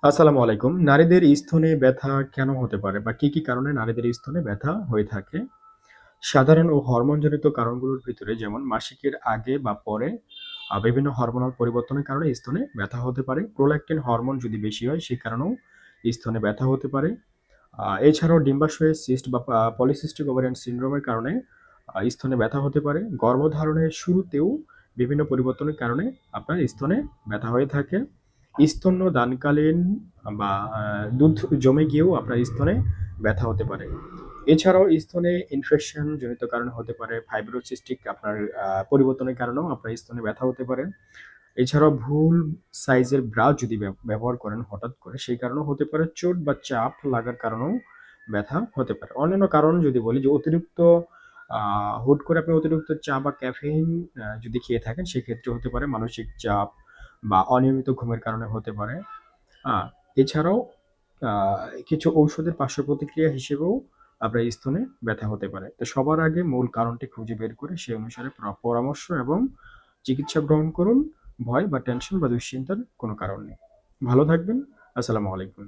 আসসালামু আলাইকুম। নারীদের স্তনে ব্যথা কেন হতে পারে বা কি কারণে নারীদের স্তনে ব্যথা হয়ে থাকে? সাধারণ ও হরমোনজনিত কারণগুলোর ভিতরে যেমন মাসিকের আগে বা পরে বিভিন্ন হরমোনাল পরিবর্তনের কারণে স্তনে ব্যথা হতে পারে। প্রোল্যাক্টিন হরমোন যদি বেশি হয় সে কারণেও স্তনে ব্যথা হতে পারে। এছাড়াও ডিম্বাশয়ে সিস্ট বা পলিসিস্টিক ওভারিয়ান সিনড্রোমের কারণে স্তনে ব্যথা হতে পারে। গর্ভধারণের শুরুতেও বিভিন্ন পরিবর্তনের কারণে আপনার স্তনে ব্যথা হয়ে থাকে। স্তন্যদানকালীন বা দুধ জমে গিয়েও আপনার স্তনে ব্যথা হতে পারে। এছাড়াও স্তনে ইনফেকশন জনিত কারণে হতে পারে, ফাইব্রোসিস্টিক আপনার পরিবর্তনের কারণেও আপনার স্তনে ব্যথা হতে পারে। এছাড়াও ভুল সাইজের ব্রা যদি ব্যবহার করেন হঠাৎ করে সেই কারণেও হতে পারে। চোট বা চাপ লাগার কারণেও ব্যথা হতে পারে। অন্যান্য কারণ যদি বলি যে অতিরিক্ত হুট করে আপনি অতিরিক্ত চা বা ক্যাফেইন যদি খেয়ে থাকেন সেক্ষেত্রে হতে পারে। মানসিক চাপ বা অনিয়মিত ঘুমের কারণে হতে পারে। আ এছাড়াও আ কিছু ঔষধের পার্শ্ব প্রতিক্রিয়া হিসেবেও আপনার স্তনে ব্যথা হতে পারে। তো সবার আগে মূল কারণটি খুঁজে বের করে সে অনুসারে পরামর্শ এবং চিকিৎসা গ্রহণ করুন। ভয় বা টেনশন বা দুশ্চিন্তার কোনো কারণ নেই। ভালো থাকবেন। আসসালামু আলাইকুম।